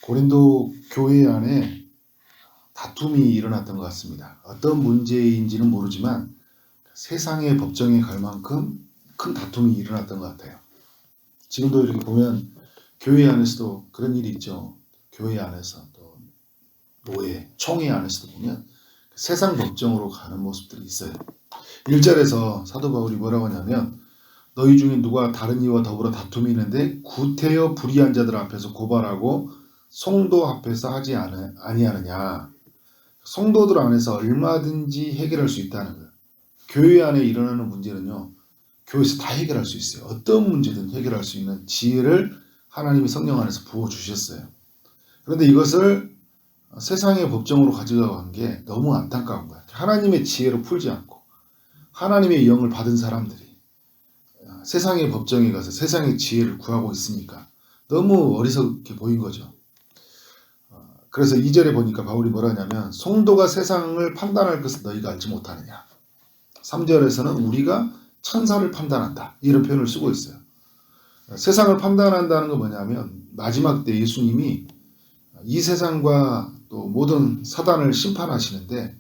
고린도 교회 안에 다툼이 일어났던 것 같습니다. 어떤 문제인지는 모르지만 세상의 법정에 갈 만큼 큰 다툼이 일어났던 것 같아요. 지금도 이렇게 보면 교회 안에서도 그런 일이 있죠. 교회 안에서 또 노예, 총회 안에서도 보면 세상 법정으로 가는 모습들이 있어요. 1절에서 사도 바울이 뭐라고 하냐면 너희 중에 누가 다른 이와 더불어 다툼이 있는데 구태여 불의한 자들 앞에서 고발하고 성도 앞에서 하지 아니하느냐. 성도들 안에서 얼마든지 해결할 수 있다는 거예요. 교회 안에 일어나는 문제는요, 교회에서 다 해결할 수 있어요. 어떤 문제든 해결할 수 있는 지혜를 하나님이 성령 안에서 부어주셨어요. 그런데 이것을 세상의 법정으로 가져간 게 너무 안타까운 거예요. 하나님의 지혜로 풀지 않고 하나님의 영을 받은 사람들이 세상의 법정에 가서 세상의 지혜를 구하고 있으니까 너무 어리석게 보인 거죠. 그래서 2절에 보니까 바울이 뭐라 하냐면 성도가 세상을 판단할 것을 너희가 알지 못하느냐. 3절에서는 우리가 천사를 판단한다. 이런 표현을 쓰고 있어요. 세상을 판단한다는 건 뭐냐면 마지막 때 예수님이 이 세상과 또 모든 사단을 심판하시는데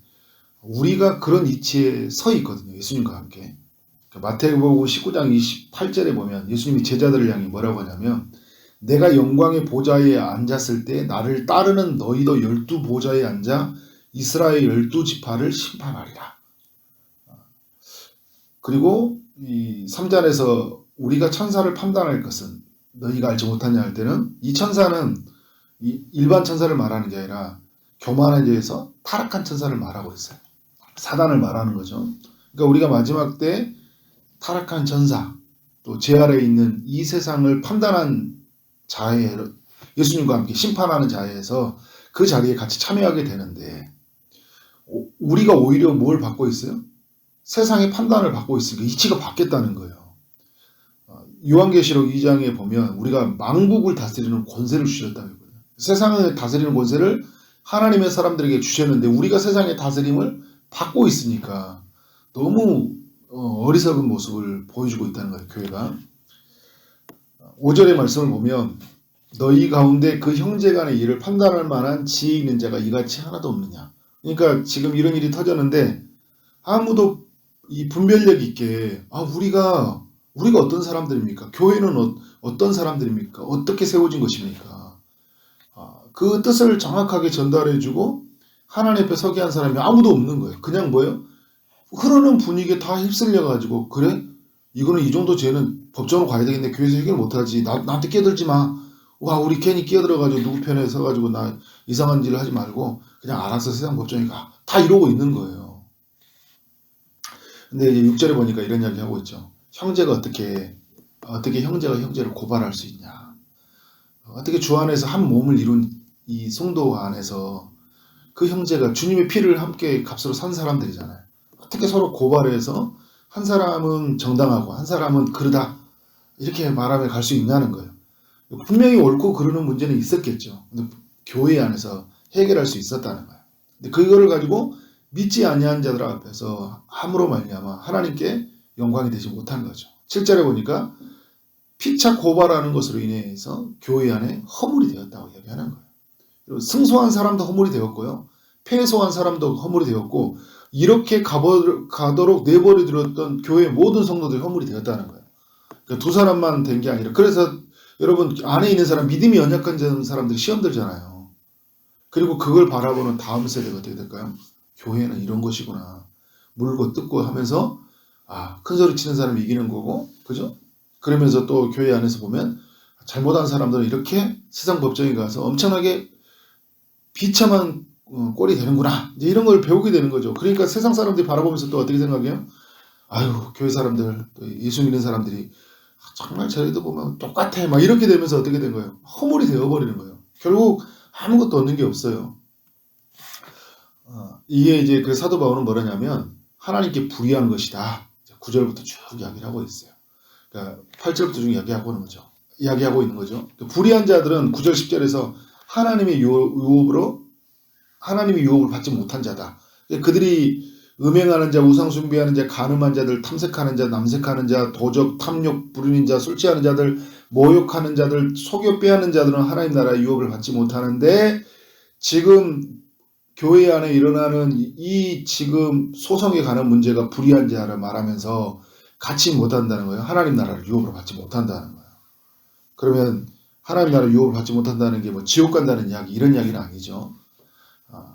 우리가 그런 위치에 서 있거든요. 예수님과 함께. 마태복음 19장 28절에 보면 예수님이 제자들을 향해 뭐라고 하냐면 내가 영광의 보좌에 앉았을 때 나를 따르는 너희도 12보좌에 앉아 이스라엘 12지파를 심판하리라. 그리고 이 3절에서 우리가 천사를 판단할 것은 너희가 알지 못하냐 할 때는 이 천사는 일반 천사를 말하는 게 아니라 교만에 대해서 타락한 천사를 말하고 있어요. 사단을 말하는 거죠. 그러니까 우리가 마지막 때 타락한 천사, 또 제 아래에 있는 이 세상을 판단한 자에 예수님과 함께 심판하는 자리에서 그 자리에 같이 참여하게 되는데 우리가 오히려 뭘 받고 있어요? 세상의 판단을 받고 있으니까 이치가 바뀌었다는 거예요. 요한계시록 2장에 보면 우리가 만국을 다스리는 권세를 주셨다는 거예요. 세상을 다스리는 권세를 하나님의 사람들에게 주셨는데 우리가 세상의 다스림을 받고 있으니까 너무 어리석은 모습을 보여주고 있다는 거예요. 교회가. 5절의 말씀을 보면 너희 가운데 그 형제 간의 일을 판단할 만한 지혜 있는 자가 이같이 하나도 없느냐. 그러니까 지금 이런 일이 터졌는데 아무도 이 분별력 있게 우리가 어떤 사람들입니까? 교회는 어떤 사람들입니까? 어떻게 세워진 것입니까? 그 뜻을 정확하게 전달해주고 하나님 앞에 서게 한 사람이 아무도 없는 거예요. 그냥 뭐예요? 흐르는 분위기에 다 휩쓸려가지고 그래? 이거는 이 정도 죄는 법정으로 가야 되겠네. 교회에서 해결 못하지. 나한테 끼어들지 마. 우리 괜히 끼어들어가지고 누구 편에 서가지고 나 이상한 일을 하지 말고 그냥 알아서 세상 법정에 가. 다 이러고 있는 거예요. 근데 이제 6절에 보니까 이런 이야기 하고 있죠. 형제가 어떻게 형제가 형제를 고발할 수 있냐. 어떻게 주 안에서 한 몸을 이룬 이 성도 안에서 그 형제가 주님의 피를 함께 값으로 산 사람들이잖아요. 어떻게 서로 고발해서 한 사람은 정당하고 한 사람은 그러다 이렇게 말하며 갈 수 있냐는 거예요. 분명히 옳고 그르는 문제는 있었겠죠. 근데 교회 안에서 해결할 수 있었다는 거예요. 근데 그거를 가지고 믿지 아니한 자들 앞에서 함으로 말미암아 하나님께 영광이 되지 못한 거죠. 7절에 보니까 피차 고발하는 것으로 인해서 교회 안에 허물이 되었다고 얘기하는 거예요. 그리고 승소한 사람도 허물이 되었고요. 패소한 사람도 허물이 되었고 이렇게 가도록 내버려 두었던 교회 모든 성도들이 허물이 되었다는 거예요. 그러니까 두 사람만 된 게 아니라 그래서 여러분 안에 있는 사람 믿음이 연약한 사람들이 시험 들잖아요. 그리고 그걸 바라보는 다음 세대가 어떻게 될까요? 교회는 이런 것이구나. 물고 뜯고 하면서 큰 소리 치는 사람이 이기는 거고 그죠? 그러면서 또 교회 안에서 보면 잘못한 사람들은 이렇게 세상 법정에 가서 엄청나게 비참한 꼴이 되는구나. 이제 이런 걸 배우게 되는 거죠. 그러니까 세상 사람들이 바라보면서 또 어떻게 생각해요? 교회 사람들, 또 예수 믿는 사람들이 정말 저희도 보면 똑같아. 막 이렇게 되면서 어떻게 된 거예요? 허물이 되어버리는 거예요. 결국 아무것도 얻는 게 없어요. 이게 이제 그 사도 바울은 뭐라냐면 하나님께 불의한 것이다. 9절부터 쭉 이야기를 하고 있어요. 그러니까 8절부터 쭉 이야기하고 있는 거죠. 불의한 자들은 9절 10절에서 하나님의 유혹을 받지 못한 자다. 그들이 음행하는 자, 우상 숭배하는 자, 간음한 자들, 탐색하는 자, 남색하는 자, 도적, 탐욕 부리는 자, 술 취하는 자들, 모욕하는 자들, 속여 빼앗는 자들은 하나님 나라의 유업을 받지 못하는데 지금 교회 안에 일어나는 이 지금 소송에 관한 문제가 불의한 자를 말하면서 갖지 못한다는 거예요. 하나님 나라를 유업으로 받지 못한다는 거예요. 그러면 하나님 나라 유업을 받지 못한다는 게 뭐 지옥 간다는 이야기, 이런 이야기는 아니죠.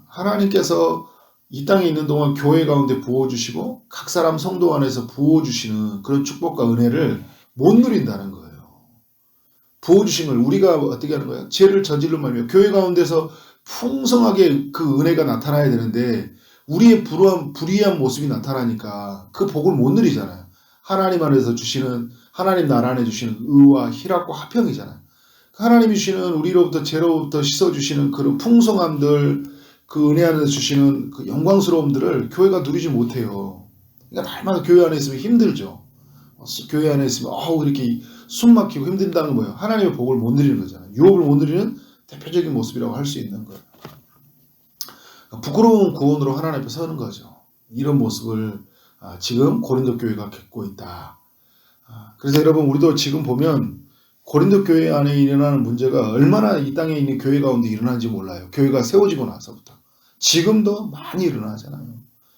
하나님께서 이 땅에 있는 동안 교회 가운데 부어주시고 각 사람 성도 안에서 부어주시는 그런 축복과 은혜를 못 누린다는 거예요. 부어주신 걸 우리가 어떻게 하는 거예요? 죄를 저지른 말이며 교회 가운데서 풍성하게 그 은혜가 나타나야 되는데 우리의 불의한 모습이 나타나니까 그 복을 못 누리잖아요. 하나님 안에서 주시는, 하나님 나라 안에 주시는 의와 희락과 화평이잖아요. 하나님이 주시는, 우리로부터 죄로부터 씻어주시는 그런 풍성함들, 그 은혜 안에서 주시는 그 영광스러움들을 교회가 누리지 못해요. 그러니까 날마다 교회 안에 있으면 힘들죠. 교회 안에 있으면 이렇게 숨 막히고 힘든다는 거예요. 하나님의 복을 못 누리는 거잖아요. 유업을 못 누리는 대표적인 모습이라고 할 수 있는 거예요. 부끄러운 구원으로 하나님 앞에 서는 거죠. 이런 모습을 지금 고린도 교회가 겪고 있다. 그래서 여러분, 우리도 지금 보면 고린도 교회 안에 일어나는 문제가 얼마나 이 땅에 있는 교회 가운데 일어나는지 몰라요. 교회가 세워지고 나서부터. 지금도 많이 일어나잖아요.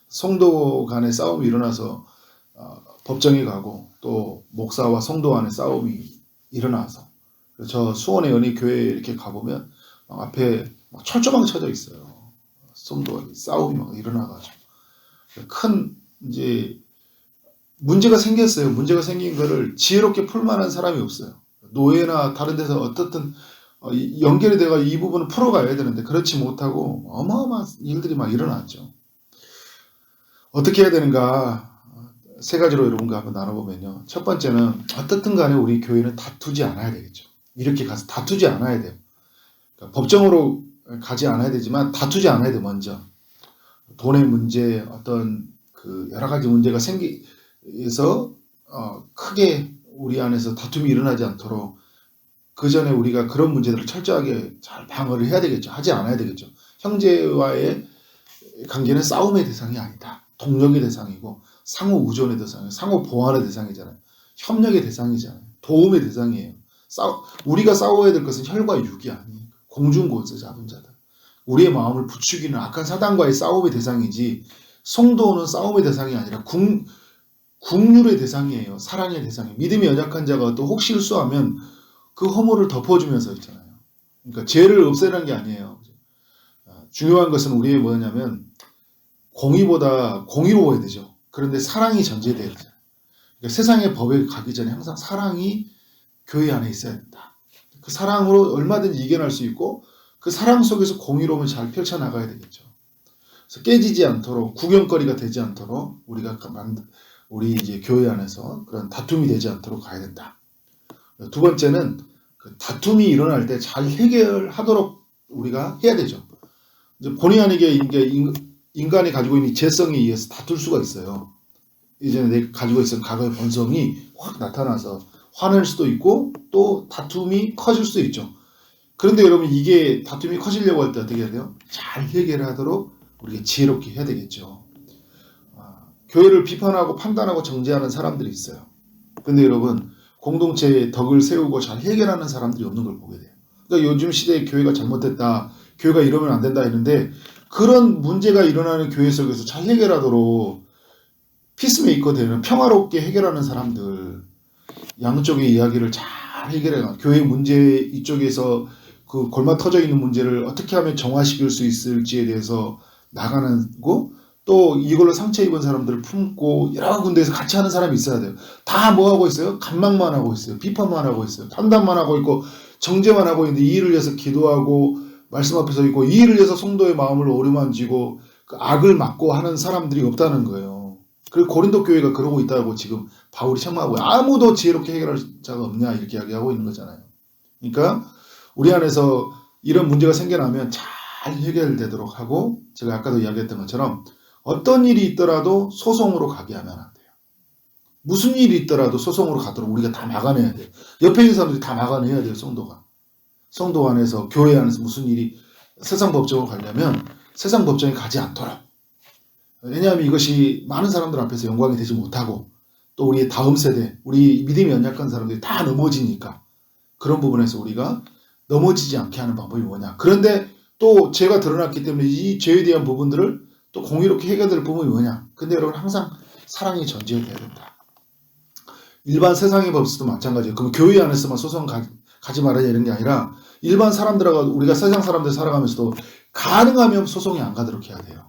성도 간의 싸움이 일어나서 법정에 가고 또 목사와 성도 간의 싸움이 일어나서, 저 수원의 연희교회에 이렇게 가보면 앞에 막 철조망 쳐져 있어요. 성도가 싸움이 막 일어나가지고 큰 이제 문제가 생겼어요. 문제가 생긴 거를 지혜롭게 풀 만한 사람이 없어요. 노예나 다른 데서 어떻든 연결이 돼가 이 부분을 풀어가야 되는데 그렇지 못하고 어마어마한 일들이 막 일어났죠. 어떻게 해야 되는가? 세 가지로 여러분과 한번 나눠보면요. 첫 번째는 어떻든 간에 우리 교회는 다투지 않아야 되겠죠. 이렇게 가서 다투지 않아야 돼요. 그러니까 법정으로 가지 않아야 되지만 다투지 않아야 돼요. 먼저 돈의 문제, 어떤 그 여러 가지 문제가 생기서 크게 우리 안에서 다툼이 일어나지 않도록 그 전에 우리가 그런 문제들을 철저하게 잘 방어를 해야 되겠죠. 하지 않아야 되겠죠. 형제와의 관계는 싸움의 대상이 아니다. 동력의 대상이고 상호 우존의 대상이에요. 상호 보완의 대상이잖아요. 협력의 대상이잖아요. 도움의 대상이에요. 우리가 싸워야 될 것은 혈과 육이 아니에요. 공중권세 잡은 자들. 우리의 마음을 부추기는 악한 사단과의 싸움의 대상이지 성도는 싸움의 대상이 아니라 국률의 대상이에요. 사랑의 대상이에요. 믿음이 연약한 자가 또 혹 실수하면 그 허물을 덮어주면서 있잖아요. 그러니까 죄를 없애라는 게 아니에요. 중요한 것은 우리의 뭐냐면 공의보다 공의로워야 되죠. 그런데 사랑이 전제돼야 되죠. 그러니까 세상의 법에 가기 전에 항상 사랑이 교회 안에 있어야 된다. 그 사랑으로 얼마든지 이겨낼 수 있고 그 사랑 속에서 공의로움을 잘 펼쳐나가야 되겠죠. 그래서 깨지지 않도록, 구경거리가 되지 않도록 우리 이제 교회 안에서 그런 다툼이 되지 않도록 가야 된다. 두 번째는 그 다툼이 일어날 때 잘 해결하도록 우리가 해야 되죠. 이제 본의 아니게 인간이 가지고 있는 죄성에 의해서 다툴 수가 있어요. 이제는 내가 가지고 있던 과거의 본성이 확 나타나서 화낼 수도 있고 또 다툼이 커질 수도 있죠. 그런데 여러분, 이게 다툼이 커지려고 할 때 어떻게 해야 돼요? 잘 해결하도록 우리가 지혜롭게 해야 되겠죠. 교회를 비판하고 판단하고 정죄하는 사람들이 있어요. 근데 여러분, 공동체의 덕을 세우고 잘 해결하는 사람들이 없는 걸 보게 돼요. 그러니까 요즘 시대에 교회가 잘못됐다, 교회가 이러면 안 된다 했는데 그런 문제가 일어나는 교회 속에서 잘 해결하도록 피스메이커 되는, 평화롭게 해결하는 사람들, 양쪽의 이야기를 잘 해결해가 교회 문제 이쪽에서 그 골마 터져 있는 문제를 어떻게 하면 정화시킬 수 있을지에 대해서 나가는 거, 또 이걸로 상처 입은 사람들을 품고 여러 군데에서 같이 하는 사람이 있어야 돼요. 다 뭐 하고 있어요? 간망만 하고 있어요. 비판만 하고 있어요. 판단만 하고 있고 정죄만 하고 있는데 이 일을 위해서 기도하고 말씀 앞에 서 있고 이 일을 위해서 성도의 마음을 어루만지고 그 악을 막고 하는 사람들이 없다는 거예요. 그리고 고린도 교회가 그러고 있다고 지금 바울이 책망하고, 아무도 지혜롭게 해결할 자가 없냐 이렇게 이야기하고 있는 거잖아요. 그러니까 우리 안에서 이런 문제가 생겨나면 잘 해결되도록 하고, 제가 아까도 이야기했던 것처럼 어떤 일이 있더라도 소송으로 가게 하면 안 돼요. 무슨 일이 있더라도 소송으로 가도록 우리가 다 막아내야 돼요. 옆에 있는 사람들이 다 막아내야 돼요. 성도 안에서, 교회 안에서 무슨 일이 세상 법정으로 가려면 세상 법정에 가지 않도록. 왜냐하면 이것이 많은 사람들 앞에서 영광이 되지 못하고 또 우리의 다음 세대, 우리 믿음이 연약한 사람들이 다 넘어지니까 그런 부분에서 우리가 넘어지지 않게 하는 방법이 뭐냐. 그런데 또 죄가 드러났기 때문에 이 죄에 대한 부분들을 또 공의롭게 해결될 부분이 뭐냐. 근데 여러분 항상 사랑이 전제가 돼야 된다. 일반 세상의 법에서도 마찬가지예요. 그럼 교회 안에서만 소송 가지 말아야 이런 게 아니라 일반 사람들하고 우리가 세상 사람들 살아가면서도 가능하면 소송이 안 가도록 해야 돼요.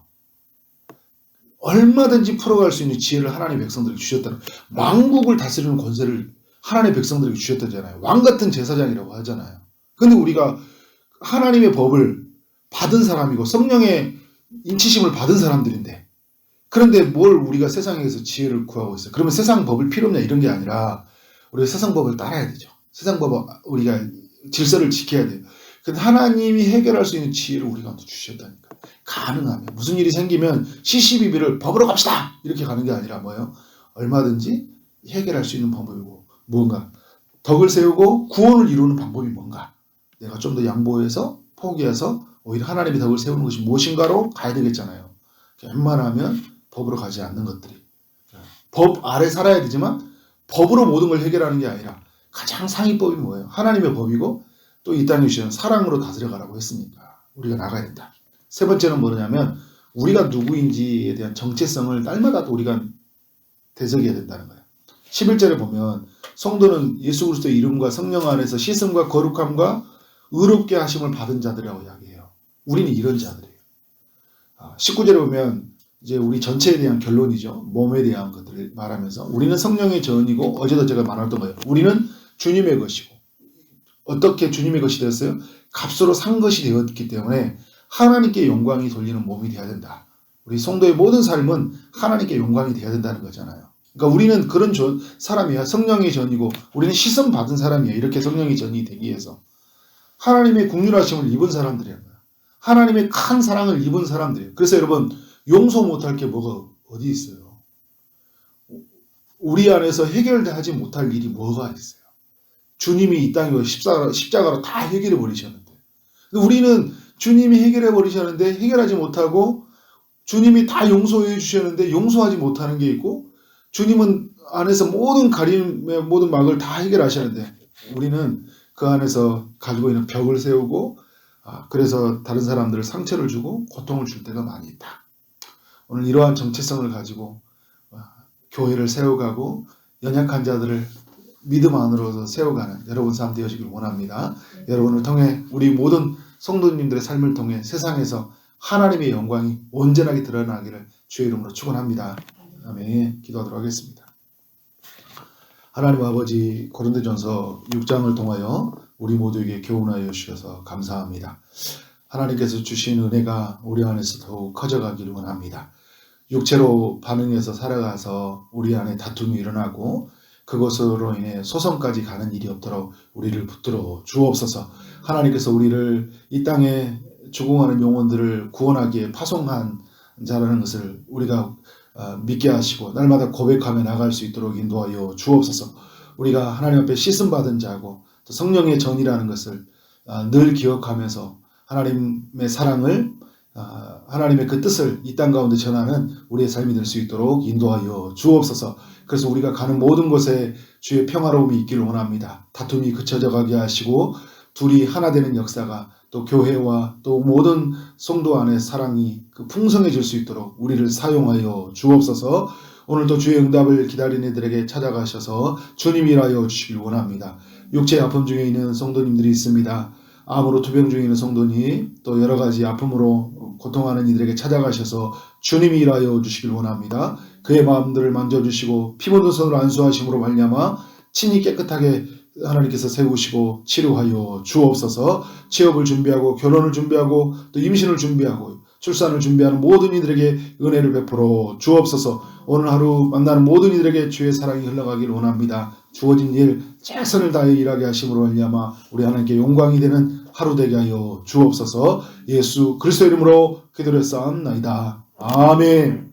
얼마든지 풀어갈 수 있는 지혜를 하나님의 백성들에게 주셨다는, 왕국을 다스리는 권세를 하나님의 백성들에게 주셨다잖아요. 왕 같은 제사장이라고 하잖아요. 근데 우리가 하나님의 법을 받은 사람이고 성령의 인치심을 받은 사람들인데, 그런데 뭘 우리가 세상에서 지혜를 구하고 있어요. 그러면 세상 법을 필요 없냐 이런 게 아니라 우리가 세상 법을 따라야 되죠. 세상 법은 우리가 질서를 지켜야 돼요. 근데 하나님이 해결할 수 있는 지혜를 우리가 주셨다니까. 가능하면 무슨 일이 생기면 시시비비를 법으로 갑시다 이렇게 가는 게 아니라 뭐예요? 얼마든지 해결할 수 있는 방법이고, 무언가 덕을 세우고 구원을 이루는 방법이 뭔가, 내가 좀 더 양보해서 포기해서 오히려 하나님의 덕을 세우는 것이 무엇인가로 가야 되겠잖아요. 웬만하면 법으로 가지 않는 것들이, 법 아래 살아야 되지만 법으로 모든 걸 해결하는 게 아니라 가장 상위법이 뭐예요? 하나님의 법이고, 또 이 땅에 주시는 사랑으로 다스려가라고 했으니까 우리가 나가야 된다. 세 번째는 뭐냐면 우리가 누구인지에 대한 정체성을 날마다 또 우리가 되새겨야 된다는 거예요. 11절에 보면 성도는 예수 그리스도의 이름과 성령 안에서 씻음과 거룩함과 의롭게 하심을 받은 자들이라고 이야기해요. 우리는 이런 자들이에요. 19절에 보면 이제 우리 전체에 대한 결론이죠. 몸에 대한 것들을 말하면서 우리는 성령의 전이고, 어제도 제가 말했던 거예요. 우리는 주님의 것이고, 어떻게 주님의 것이 되었어요? 값으로 산 것이 되었기 때문에 하나님께 영광이 돌리는 몸이 되어야 된다. 우리 성도의 모든 삶은 하나님께 영광이 되어야 된다는 거잖아요. 그러니까 우리는 그런 사람이야. 성령의 전이고 우리는 씻음 받은 사람이야. 이렇게 성령의 전이 되기 위해서 하나님의 긍휼하심을 입은 사람들이야. 하나님의 큰 사랑을 입은 사람들이에요. 그래서 여러분, 용서 못할 게 뭐가 어디 있어요? 우리 안에서 해결하지 못할 일이 뭐가 있어요? 주님이 이 땅에 십자가로 다 해결해 버리셨는데, 우리는 주님이 해결해 버리셨는데 해결하지 못하고, 주님이 다 용서해 주셨는데 용서하지 못하는 게 있고, 주님은 안에서 모든 가림의 모든 막을 다 해결하셨는데 우리는 그 안에서 가지고 있는 벽을 세우고, 그래서 다른 사람들을 상처를 주고 고통을 줄 때가 많이 있다. 오늘 이러한 정체성을 가지고 교회를 세워가고 연약한 자들을 믿음 안으로 세워가는 여러분 삶 되어지길 원합니다. 여러분을 통해 우리 모든 성도님들의 삶을 통해 세상에서 하나님의 영광이 온전하게 드러나기를 주의 이름으로 축원합니다. 아멘. 기도하도록 하겠습니다. 하나님 아버지, 고린도전서 6장을 통하여 우리 모두에게 교훈하여 주셔서 감사합니다. 하나님께서 주신 은혜가 우리 안에서 더욱 커져가기를 원합니다. 육체로 반응해서 살아가서 우리 안에 다툼이 일어나고 그것으로 인해 소송까지 가는 일이 없도록 우리를 붙들어 주옵소서. 하나님께서 우리를 이 땅에 죽어가는 영혼들을 구원하기에 파송한 자라는 것을 우리가 믿게 하시고 날마다 고백하며 나갈 수 있도록 인도하여 주옵소서. 우리가 하나님 앞에 씻음받은 자고 또 성령의 전이라는 것을 늘 기억하면서 하나님의 사랑을, 하나님의 그 뜻을 이 땅 가운데 전하는 우리의 삶이 될 수 있도록 인도하여 주옵소서. 그래서 우리가 가는 모든 곳에 주의 평화로움이 있기를 원합니다. 다툼이 그쳐져 가게 하시고 둘이 하나 되는 역사가 또 교회와 또 모든 성도 안에 사랑이 그 풍성해질 수 있도록 우리를 사용하여 주옵소서. 오늘도 주의 응답을 기다리는 이들에게 찾아가셔서 주님이 일하여 주시길 원합니다. 육체의 아픔 중에 있는 성도님들이 있습니다. 암으로 투병 중에 있는 성도님, 또 여러 가지 아픔으로 고통하는 이들에게 찾아가셔서 주님이 일하여 주시길 원합니다. 그의 마음들을 만져주시고 피 묻은 손으로 안수하심으로 말미암아 친히 깨끗하게 하나님께서 세우시고 치료하여 주옵소서. 취업을 준비하고 결혼을 준비하고 또 임신을 준비하고 출산을 준비하는 모든 이들에게 은혜를 베풀어 주옵소서. 오늘 하루 만나는 모든 이들에게 주의 사랑이 흘러가기를 원합니다. 주어진 일 최선을 다해 일하게 하심으로 말미암아 우리 하나님께 영광이 되는 하루 되게 하여 주옵소서. 예수 그리스도 이름으로 기도를 쌓옵나이다. 아멘.